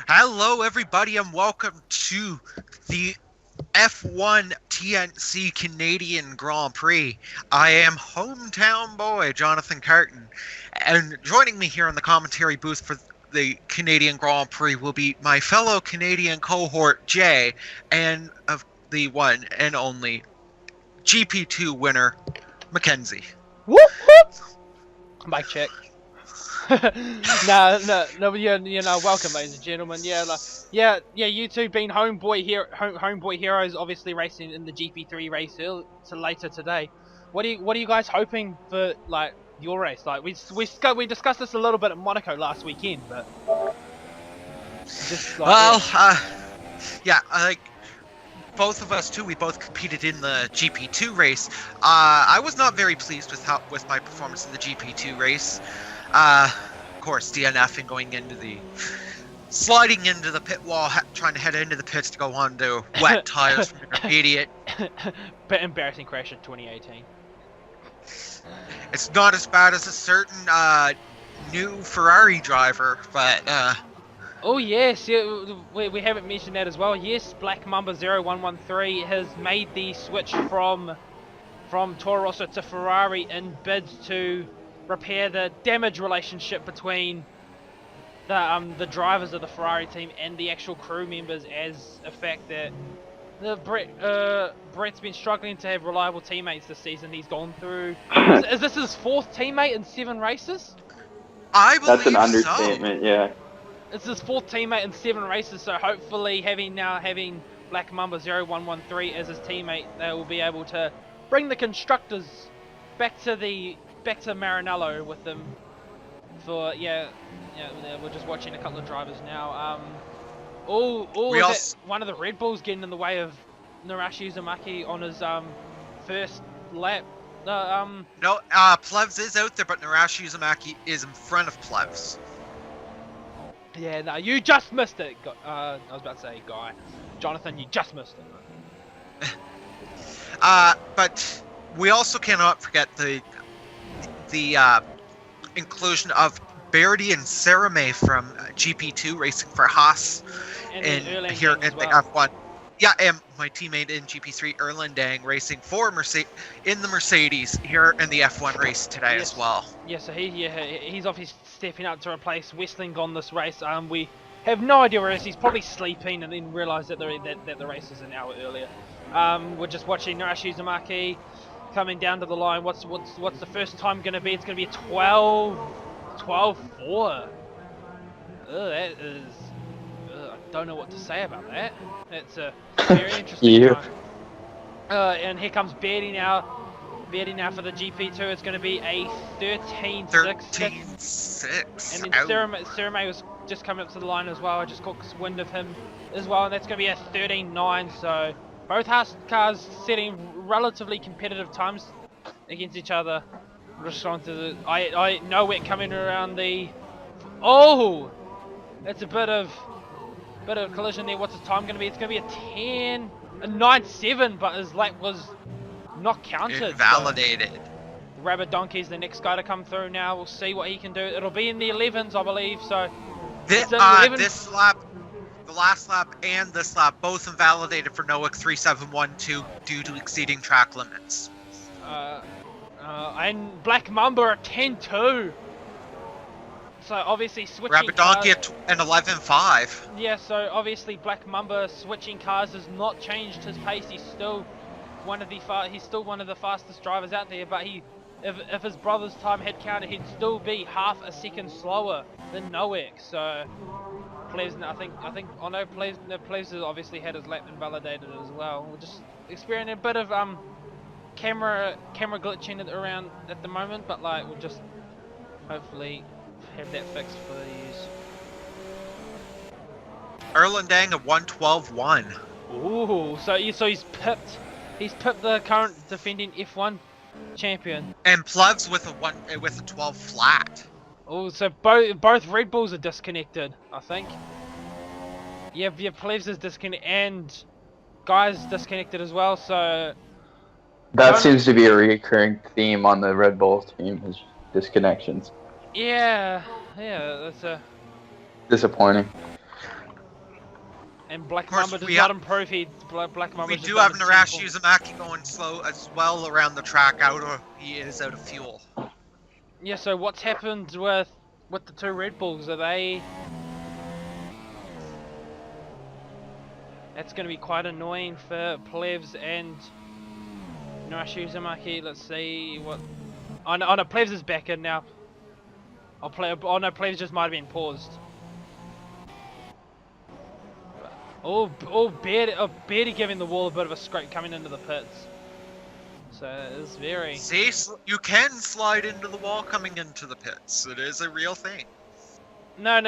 Hello, everybody, and welcome to the F1 TNC Canadian Grand Prix. I am hometown boy Jonathon Carten, and joining me here in the commentary booth for the Canadian Grand Prix will be my fellow Canadian cohort Jay, and of the one and only GP2 winner McKenzie. Whoop whoop! Mic check. no, welcome, ladies and gentlemen. Yeah, you two being homeboy heroes, obviously racing in the GP3 race to later today. What are you guys hoping for, like, your race? Like, we discussed this a little bit at Monaco last weekend, but just like, both of us too, we both competed in the GP2 race. I was not very pleased with my performance in the GP2 race. Of course, DNFing, sliding into the pit wall, trying to head into the pits to go on to wet tires from intermediate. Bit embarrassing crash in 2018. It's not as bad as a certain new Ferrari driver, but oh yes, yeah, we haven't mentioned that as well. Yes, Black Mamba 0113 has made the switch from Toro Rosso to Ferrari in bids to repair the damaged relationship between the drivers of the Ferrari team and the actual crew members, as a fact that Brett's been struggling to have reliable teammates this season. He's gone through. Is this his fourth teammate in 7 races? I believe that's an understatement. So. Yeah. It's his fourth teammate in 7 races, so hopefully having Black Mamba 0113 as his teammate, they will be able to bring the constructors back to Maranello with them. For we're just watching a couple of drivers now. One of the Red Bulls getting in the way of Narashi Uzumaki on his first lap. No, Plevs is out there, but Narashi Uzumaki is in front of Plevs. Yeah, no, you just missed it. I was about to say, Guy. Jonathan, you just missed it. But we also cannot forget the inclusion of Verdi and Sarame from GP2 racing for Haas and here in the F1. Yeah, and my teammate in GP3, Erlandang, racing for in the Mercedes here in the F1 race today as well. Yeah, so he's obviously stepping up to replace Westling on this race. We have no idea where he is. He's probably sleeping and then realised that the race is an hour earlier. We're just watching Narashi Uzumaki coming down to the line. What's the first time going to be? It's going to be a 12-4. That is... I don't know what to say about that. That's a very interesting time. And here comes Beardy now. Beardy now for the GP2. It's going to be a 13-6. 13-6. And then Sarame was just coming up to the line as well. I just caught wind of him as well. And that's going to be a 13-9. So both Haas cars setting relatively competitive times against each other. Just on to the... I know we're coming around the... Oh! It's a bit of collision there. What's the time going to be? It's going to be a 9-7, but his lap was not counted. Invalidated. So Rabbit Donkey's the next guy to come through now. We'll see what he can do. It'll be in the 11s, I believe. So this lap, the last lap and this lap, both invalidated for NOAC 3712 due to exceeding track limits. And Black Mamba are 10-2. So obviously switching Rabbit Donkey at an 11-5. Yeah, so obviously Black Mamba switching cars has not changed his pace. He's still one of the fastest drivers out there. But if his brother's time had counted, he'd still be half a second slower than Noek. So Plevs, I know Plevs has obviously had his lap invalidated as well. We're just experiencing a bit of camera glitching around at the moment, but like we'll just hopefully have that fixed for these. Erlandang at 112-1. Ooh, so he's pipped the current defending F1 champion. And Plevs with a 12 flat. Oh, so both Red Bulls are disconnected, I think. Yeah, Plevs is disconnected and Guy's disconnected as well. So that seems to be a recurring theme on the Red Bull team, is disconnections. Yeah, that's a... disappointing. And Black course, Mamba does we not have- improve. Black Mamba We just do have doesn't Narashi seem Uzumaki going slow as well around the track. He is out of fuel. Yeah, so what's happened with the two Red Bulls? Are they... That's going to be quite annoying for Plevs and Narashi Uzumaki. Let's see what... Oh no, Plevs is back in now. Oh no, Plevs just might have been paused. Beardy giving the wall a bit of a scrape coming into the pits. So it's very... See, you can slide into the wall coming into the pits. It is a real thing. No.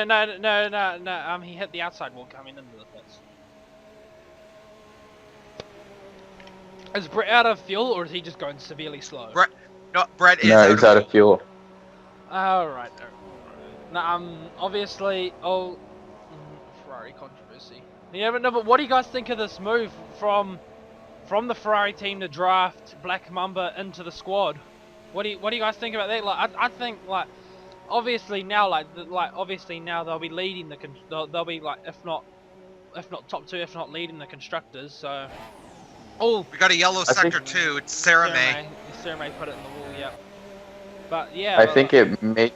He hit the outside wall coming into the pits. Is Brett out of fuel, or is he just going severely slow? Brett is No, he's out of fuel. Alright. No, obviously, Ferrari controversy. Yeah, but what do you guys think of this move from the Ferrari team to draft Black Mamba into the squad? What do you guys think about that? Like, I think like obviously now they'll be leading they'll be like if not top two, if not leading the constructors. So we got a yellow sector too. It's Sarah May. Sarah May put it in the wall. Yeah. But yeah. I think it makes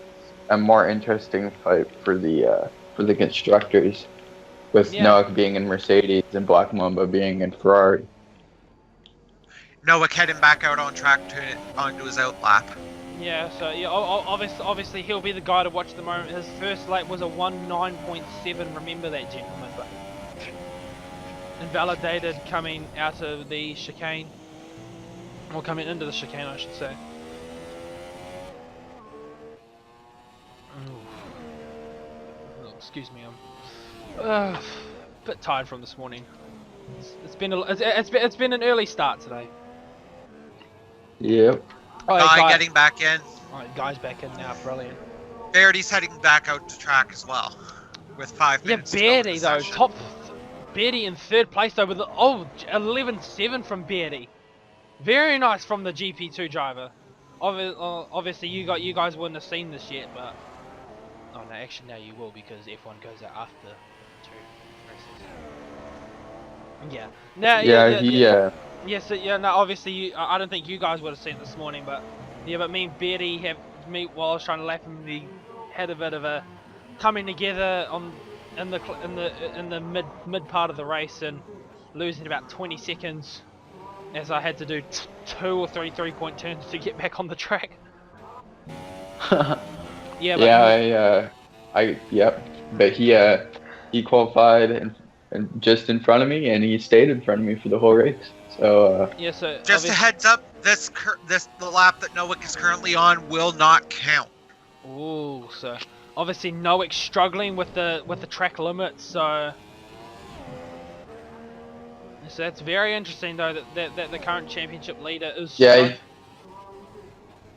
a more interesting fight for the constructors, with Noah being in Mercedes and Black Mamba being in Ferrari. Noah heading back out on track onto his out lap. Yeah, so yeah, obviously he'll be the guy to watch at the moment. His first lap was a 1:9.7. Remember that, gentlemen. But invalidated coming out of the chicane, or coming into the chicane, I should say. Oh, excuse me, I'm a bit tired from this morning. It's been an early start today. Yep. Guy getting back in. Alright, Guy's back in now, brilliant. Beardy's heading back out to track as well, with 5 minutes. Yeah, Beardy though, Beardy in third place though, with 11.7 from Beardy. Very nice from the GP2 driver. Obviously, you guys wouldn't have seen this yet, but oh no, actually now you will, because F1 goes out after 2 races. Yeah. No. Yeah. Yes. No. Obviously, I don't think you guys would have seen it this morning, but yeah. But me and Beardy while I was trying to lap him, we had a bit of a coming together in the mid part of the race and losing about 20 seconds, as I had to do 2 or 3 3-point turns to get back on the track. Yeah. But he qualified and just in front of me, and he stayed in front of me for the whole race. So yeah. So just a heads up, the lap that Nowick is currently on will not count. Ooh, so obviously Nowick's struggling with the track limits, so that's very interesting though that the current championship leader is. Yeah.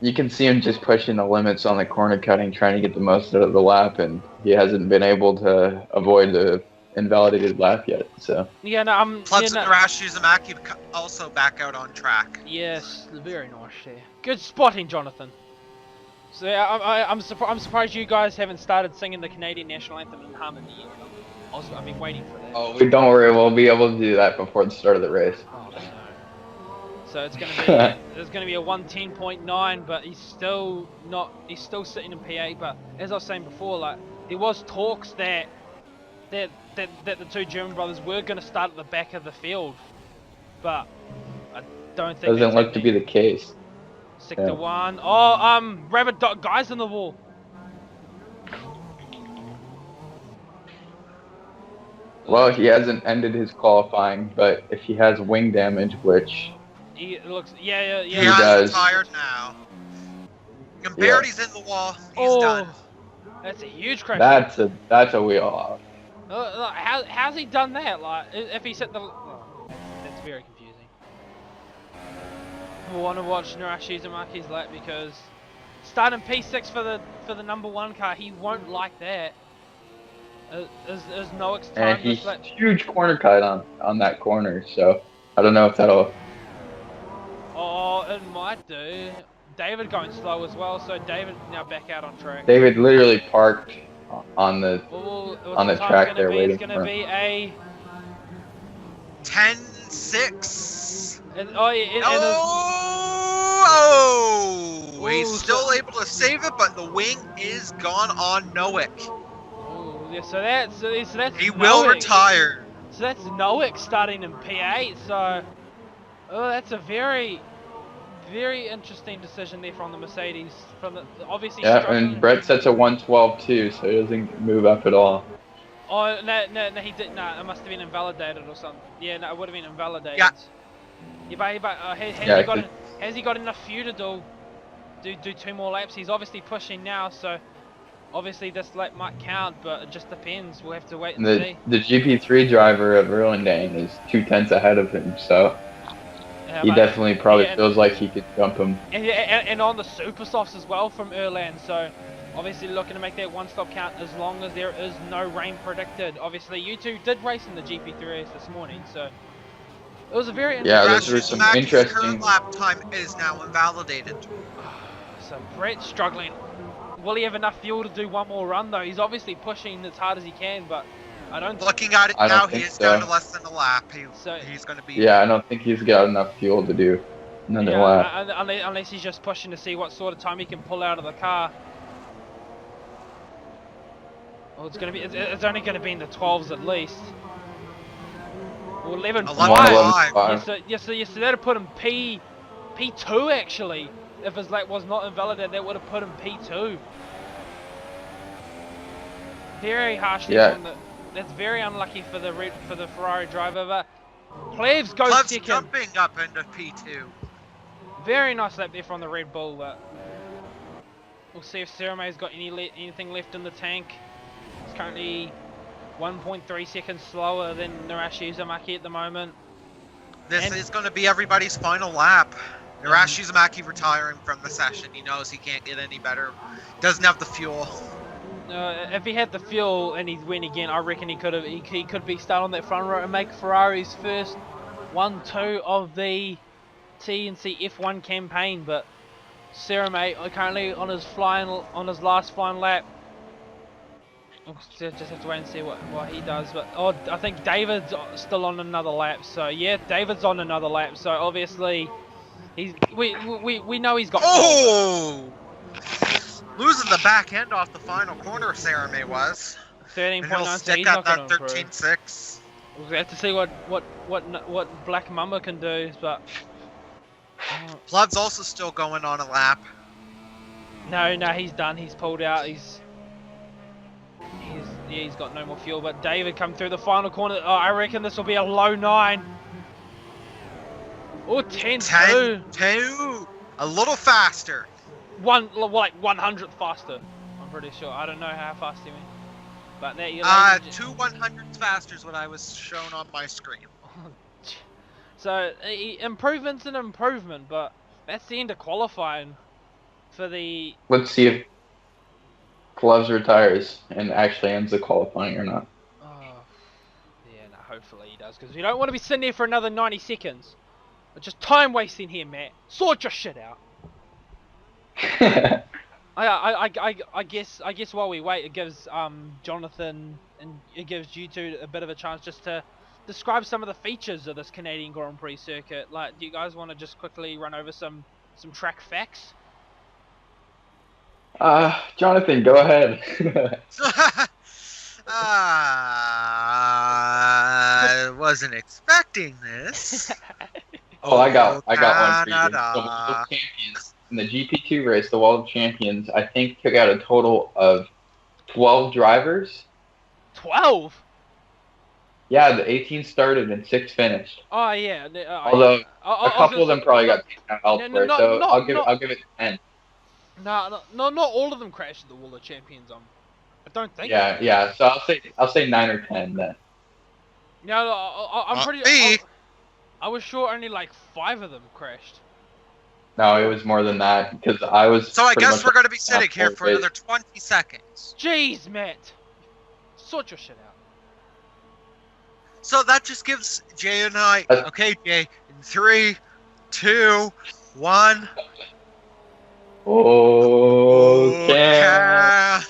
You can see him just pushing the limits on the corner cutting, trying to get the most out of the lap, and he hasn't been able to avoid the invalidated lap yet. So yeah, no, Plebs and Narashi Uzumaki also back out on track. Yes, very nice there. Good spotting, Jonathan. So I'm surprised you guys haven't started singing the Canadian national anthem in harmony yet. I've been waiting for that. Oh, don't worry, we'll be able to do that before the start of the race. Oh no. So it's gonna be there's gonna be a 110.9, but he's still sitting in PA. But as I was saying before, like there was talks that the two German brothers were gonna start at the back of the field, but I don't think doesn't look to be the case. Sector 1. Oh, Rabbit Dot Guy's in the wall. Well, he hasn't ended his qualifying, but if he has wing damage, which he looks, yeah. He does. Tired now. And Beardy's in the wall. He's done. That's a huge crash. That's a wheel off. How's he done that? Like, if he set the, that's very confusing. I want to watch Narashi Uzumaki's lap, because starting P6 for the number 1 car, he won't like that. Is Nowick's time. And he's huge corner cut on that corner, so I don't know if that'll. Oh, it might do. David going slow as well, so David now back out on track. David literally parked on the track there waiting for him. It's going to be a 10-6. And He's Ooh, still able to save it, but the wing is gone on Nowick. yeah, so that's He will Nowick. retire. So that's Nowick starting in P8. So, that's a very, very interesting decision there from the Mercedes. From the obviously Yeah, struggling. and Brett sets a 112 too, so he doesn't move up at all. Oh no, he did. No, it must have been invalidated or something. Yeah, no, it would have been invalidated. Yeah. Has he got enough fuel to do 2 more laps? He's obviously pushing now, so obviously this lap might count, but it just depends. We'll have to wait and see. The GP3 driver of Erlandane is 2/10 ahead of him, so he definitely probably feels like he could jump him. And on the super softs as well from Erland, so obviously looking to make that one-stop count as long as there is no rain predicted. Obviously, you two did race in the GP3 race this morning, so it was a very interesting. Yeah, those were some interesting. Current lap time is now invalidated. So Brett's struggling. Will he have enough fuel to do one more run though? He's obviously pushing as hard as he can, but I don't. Looking at it now, he is down to less than a lap. He's going to be. Yeah, I don't think he's got enough fuel to do another lap. Unless he's just pushing to see what sort of time he can pull out of the car. Well, it's only going to be in the 12s at least. Or 11.5. Yes, so that'd put him P2 actually. If his lap was not invalidated, that would have put him P2. Very harshly. Yeah. That's very unlucky for the Ferrari driver. But Plevs goes second. Jumping up into P2. Very nice lap there from the Red Bull. But we'll see if Serame's got anything left in the tank. It's currently 1.3 seconds slower than Narashi Uzumaki at the moment. This is going to be everybody's final lap. Narashi Uzumaki retiring from the session. He knows he can't get any better. Doesn't have the fuel. If he had the fuel and he went again, I reckon he could be starting on that front row and make Ferrari's first 1-2 of the TNC F1 campaign. But Serame currently on his last flying lap. We'll just have to wait and see what he does. But I think David's still on another lap. So yeah, David's on another lap. So obviously we know he's got. Oh! Losing the back end off the final corner, Serame was. 13.9. So he's not going to 13.6. We'll have to see what Black Mamba can do, but. Flood's also still going on a lap. No, he's done. He's pulled out. He's got no more fuel. But David come through the final corner. Oh, I reckon this will be a low 9. Oh, 10-2. 10-2. A little faster. Like 100th faster. I'm pretty sure. I don't know how fast he went. But there you 2 100ths faster is what I was shown on my screen. So improvement's an improvement, but that's the end of qualifying for the. Let's see if Gloves retires and actually ends the qualifying or not. Oh, yeah, no, hopefully he does, because you don't want to be sitting there for another 90 seconds. It's just time wasting here, Matt. Sort your shit out. I guess while we wait, it gives Jonathan and it gives you two a bit of a chance just to describe some of the features of this Canadian Grand Prix circuit. Like, do you guys want to just quickly run over some track facts? Jonathan, go ahead. I wasn't expecting this. I got one for you. The world champions in the GP2 race, the world champions, I think, took out a total of 12 drivers. 12? Yeah, the 18 started and 6 finished. Oh yeah. Although a couple of them probably got taken out elsewhere, so I'll give it 10. No, not all of them crashed at the World of Champions. I don't think. Yeah. So I'll say 9 or 10 then. No, I'm pretty. I was sure only like 5 of them crashed. No, it was more than that because I was. So I guess we're going to be sitting here for another 20 seconds. Jeez, Matt, sort your shit out. So that just gives Jay and I. Okay, Jay. In 3, 2, 1. Oh, Canada.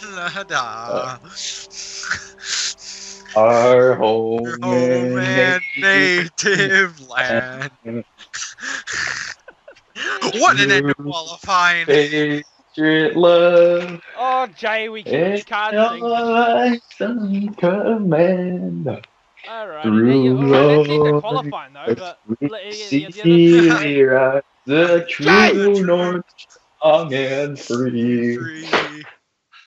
Our home and native. What an end to qualifying. Patriot love. Oh, Jay, we It's can't sing. awesome command. Alright, Through that's it to life, qualifying though, but see the rise the Jay! true north, strong and free.